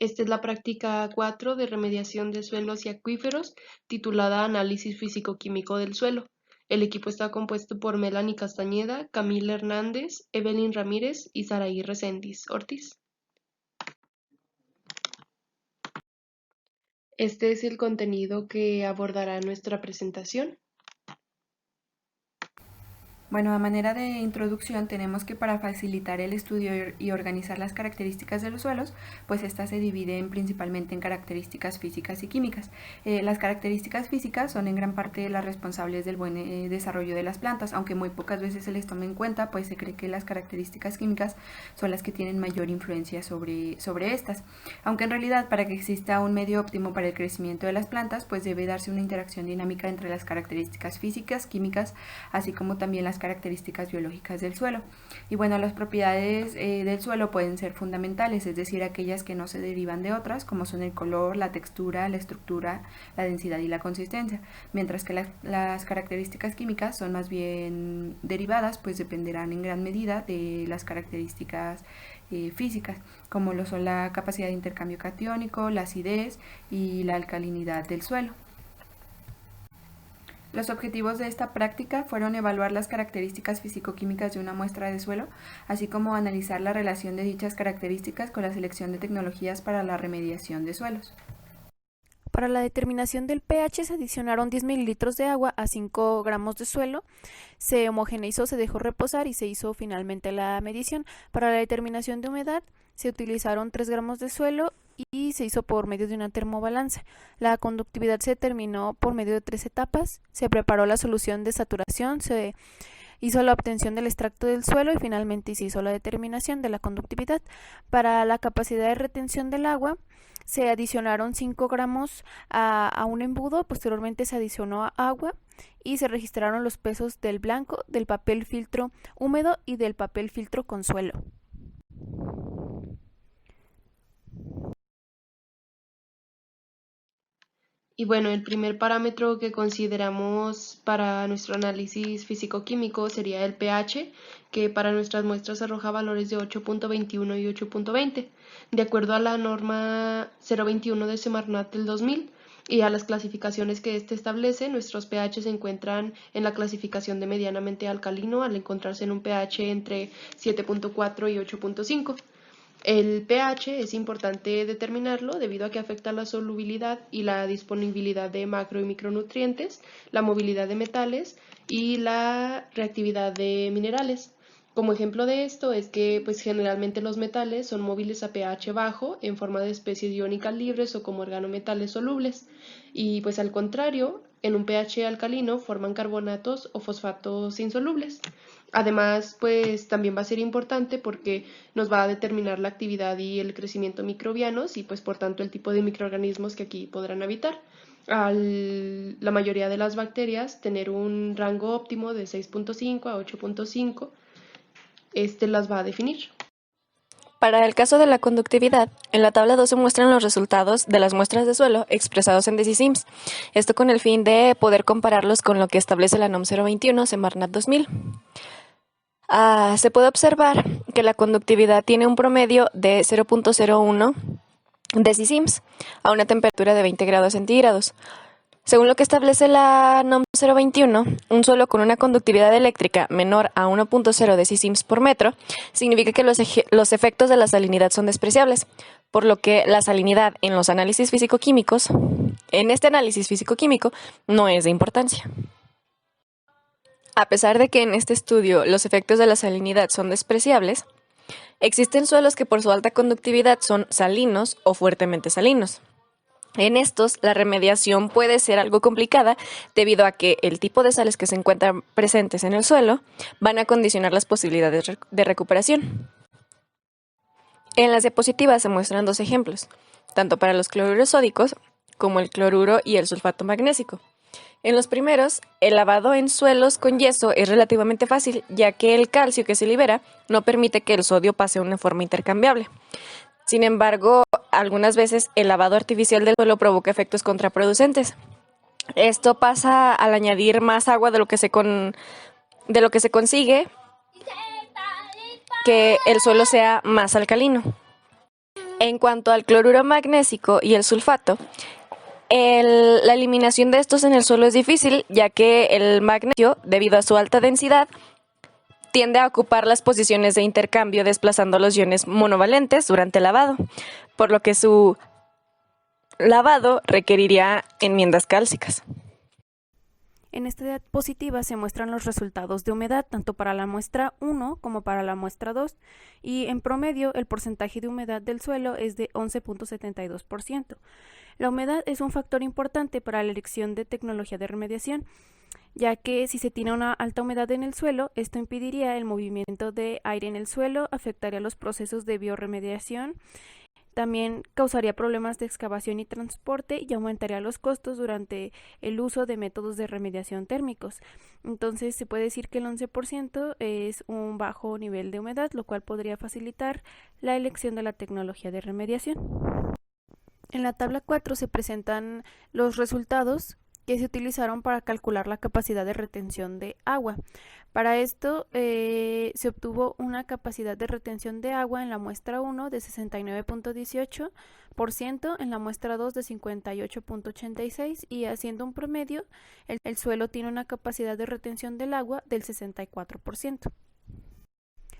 Esta es la práctica 4 de remediación de suelos y acuíferos, titulada Análisis físico-químico del suelo. El equipo está compuesto por Melanie Castañeda, Camila Hernández, Evelyn Ramírez y Saraí Reséndiz Ortiz. Este es el contenido que abordará nuestra presentación. Bueno, a manera de introducción tenemos que para facilitar el estudio y organizar las características de los suelos, pues estas se dividen principalmente en características físicas y químicas. Las características físicas son en gran parte las responsables del buen desarrollo de las plantas, aunque muy pocas veces se les toma en cuenta, pues se cree que las características químicas son las que tienen mayor influencia sobre estas. Aunque en realidad para que exista un medio óptimo para el crecimiento de las plantas, pues debe darse una interacción dinámica entre las características físicas, químicas, así como también las características biológicas del suelo. Y bueno, las propiedades del suelo pueden ser fundamentales, es decir, aquellas que no se derivan de otras, como son el color, la textura, la estructura, la densidad y la consistencia, mientras que las características químicas son más bien derivadas, pues dependerán en gran medida de las características físicas, como lo son la capacidad de intercambio catiónico, la acidez y la alcalinidad del suelo. Los objetivos de esta práctica fueron evaluar las características físico-químicas de una muestra de suelo, así como analizar la relación de dichas características con la selección de tecnologías para la remediación de suelos. Para la determinación del pH se adicionaron 10 mililitros de agua a 5 gramos de suelo, se homogeneizó, se dejó reposar y se hizo finalmente la medición. Para la determinación de humedad se utilizaron 3 gramos de suelo y se hizo por medio de una termobalanza. La conductividad se determinó por medio de 3 etapas. Se preparó la solución de saturación, se hizo la obtención del extracto del suelo y finalmente se hizo la determinación de la conductividad. Para la capacidad de retención del agua se adicionaron 5 gramos a un embudo, posteriormente se adicionó agua y se registraron los pesos del blanco, del papel filtro húmedo y del papel filtro con suelo. Y bueno, el primer parámetro que consideramos para nuestro análisis físico-químico sería el pH, que para nuestras muestras arroja valores de 8.21 y 8.20, de acuerdo a la norma 021 de Semarnat del 2000 y a las clasificaciones que éste establece. Nuestros pH se encuentran en la clasificación de medianamente alcalino al encontrarse en un pH entre 7.4 y 8.5. El pH es importante determinarlo debido a que afecta la solubilidad y la disponibilidad de macro y micronutrientes, la movilidad de metales y la reactividad de minerales. Como ejemplo de esto es que pues generalmente los metales son móviles a pH bajo en forma de especies iónicas libres o como organometales solubles, y pues al contrario, en un pH alcalino forman carbonatos o fosfatos insolubles. Además, pues también va a ser importante porque nos va a determinar la actividad y el crecimiento microbianos y pues por tanto el tipo de microorganismos que aquí podrán habitar. La mayoría de las bacterias tener un rango óptimo de 6.5 a 8.5, este las va a definir. Para el caso de la conductividad, en la tabla 2 se muestran los resultados de las muestras de suelo expresados en decisims, esto con el fin de poder compararlos con lo que establece la NOM 021 Semarnat 2000. Se puede observar que la conductividad tiene un promedio de 0.01 decisims a una temperatura de 20 grados centígrados. Según lo que establece la NOM 021, un suelo con una conductividad eléctrica menor a 1.0 decisims por metro significa que los efectos de la salinidad son despreciables, por lo que la salinidad en los análisis físico-químicos, en este análisis físico-químico, no es de importancia. A pesar de que en este estudio los efectos de la salinidad son despreciables, existen suelos que por su alta conductividad son salinos o fuertemente salinos. En estos, la remediación puede ser algo complicada debido a que el tipo de sales que se encuentran presentes en el suelo van a condicionar las posibilidades de recuperación. En las diapositivas se muestran 2 ejemplos, tanto para los cloruros sódicos como el cloruro y el sulfato magnésico. En los primeros, el lavado en suelos con yeso es relativamente fácil, ya que el calcio que se libera no permite que el sodio pase de una forma intercambiable. Sin embargo, algunas veces el lavado artificial del suelo provoca efectos contraproducentes. Esto pasa al añadir más agua de lo que se consigue que el suelo sea más alcalino. En cuanto al cloruro magnésico y el sulfato, la eliminación de estos en el suelo es difícil, ya que el magnesio, debido a su alta densidad, tiende a ocupar las posiciones de intercambio desplazando los iones monovalentes durante el lavado, por lo que su lavado requeriría enmiendas cálcicas. En esta diapositiva se muestran los resultados de humedad tanto para la muestra 1 como para la muestra 2 y en promedio el porcentaje de humedad del suelo es de 11.72%. La humedad es un factor importante para la elección de tecnología de remediación, ya que si se tiene una alta humedad en el suelo, esto impediría el movimiento de aire en el suelo, afectaría los procesos de biorremediación. También causaría problemas de excavación y transporte y aumentaría los costos durante el uso de métodos de remediación térmicos. Entonces se puede decir que el 11% es un bajo nivel de humedad, lo cual podría facilitar la elección de la tecnología de remediación. En la tabla 4 se presentan los resultados que se utilizaron para calcular la capacidad de retención de agua. Para esto se obtuvo una capacidad de retención de agua en la muestra 1 de 69.18%, en la muestra 2 de 58.86% y haciendo un promedio, el suelo tiene una capacidad de retención del agua del 64%.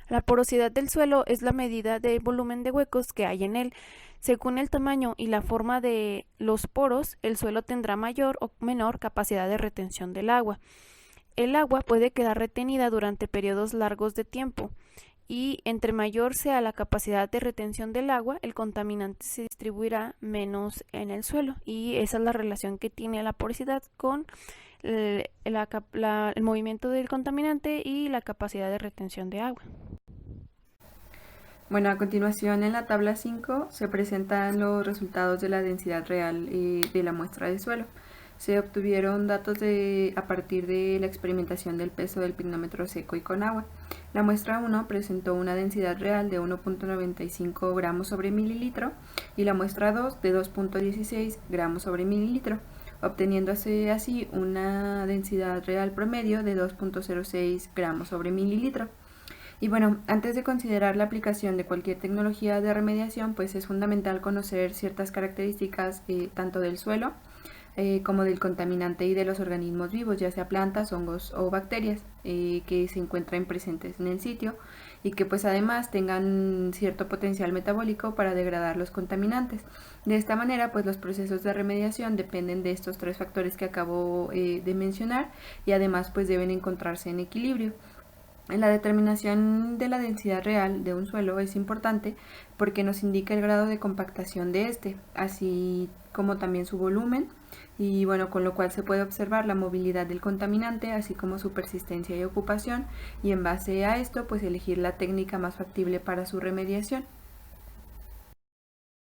La porosidad del suelo es la medida del volumen de huecos que hay en él. Según el tamaño y la forma de los poros, el suelo tendrá mayor o menor capacidad de retención del agua. El agua puede quedar retenida durante periodos largos de tiempo y entre mayor sea la capacidad de retención del agua, el contaminante se distribuirá menos en el suelo y esa es la relación que tiene la porosidad con el movimiento del contaminante y la capacidad de retención de agua. Bueno, a continuación en la tabla 5 se presentan los resultados de la densidad real de la muestra de suelo. Se obtuvieron datos a partir de la experimentación del peso del pirómetro seco y con agua. La muestra 1 presentó una densidad real de 1.95 gramos sobre mililitro y la muestra 2 de 2.16 gramos sobre mililitro, obteniéndose así una densidad real promedio de 2.06 gramos sobre mililitro. Y bueno, antes de considerar la aplicación de cualquier tecnología de remediación, pues es fundamental conocer ciertas características tanto del suelo como del contaminante y de los organismos vivos, ya sea plantas, hongos o bacterias que se encuentran presentes en el sitio y que pues además tengan cierto potencial metabólico para degradar los contaminantes. De esta manera pues los procesos de remediación dependen de estos tres factores que acabo de mencionar y además pues deben encontrarse en equilibrio. En la determinación de la densidad real de un suelo es importante porque nos indica el grado de compactación de este, así como también su volumen, y bueno, con lo cual se puede observar la movilidad del contaminante, así como su persistencia y ocupación, y en base a esto, pues elegir la técnica más factible para su remediación.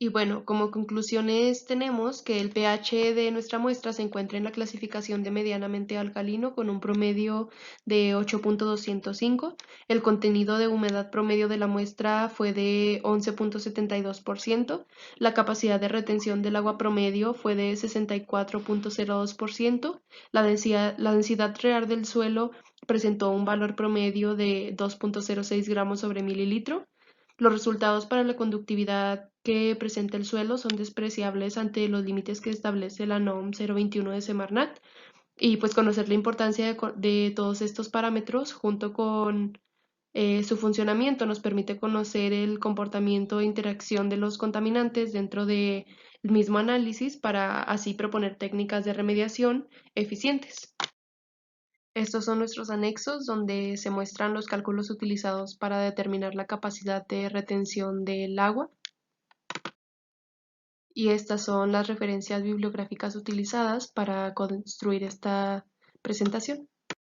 Y bueno, como conclusiones tenemos que el pH de nuestra muestra se encuentra en la clasificación de medianamente alcalino con un promedio de 8.205. El contenido de humedad promedio de la muestra fue de 11.72%. La capacidad de retención del agua promedio fue de 64.02%. La densidad real del suelo presentó un valor promedio de 2.06 gramos sobre mililitro. Los resultados para la conductividad que presenta el suelo son despreciables ante los límites que establece la NOM 021 de Semarnat y pues conocer la importancia de todos estos parámetros junto con su funcionamiento nos permite conocer el comportamiento e interacción de los contaminantes dentro del mismo análisis para así proponer técnicas de remediación eficientes. Estos son nuestros anexos donde se muestran los cálculos utilizados para determinar la capacidad de retención del agua. Y estas son las referencias bibliográficas utilizadas para construir esta presentación.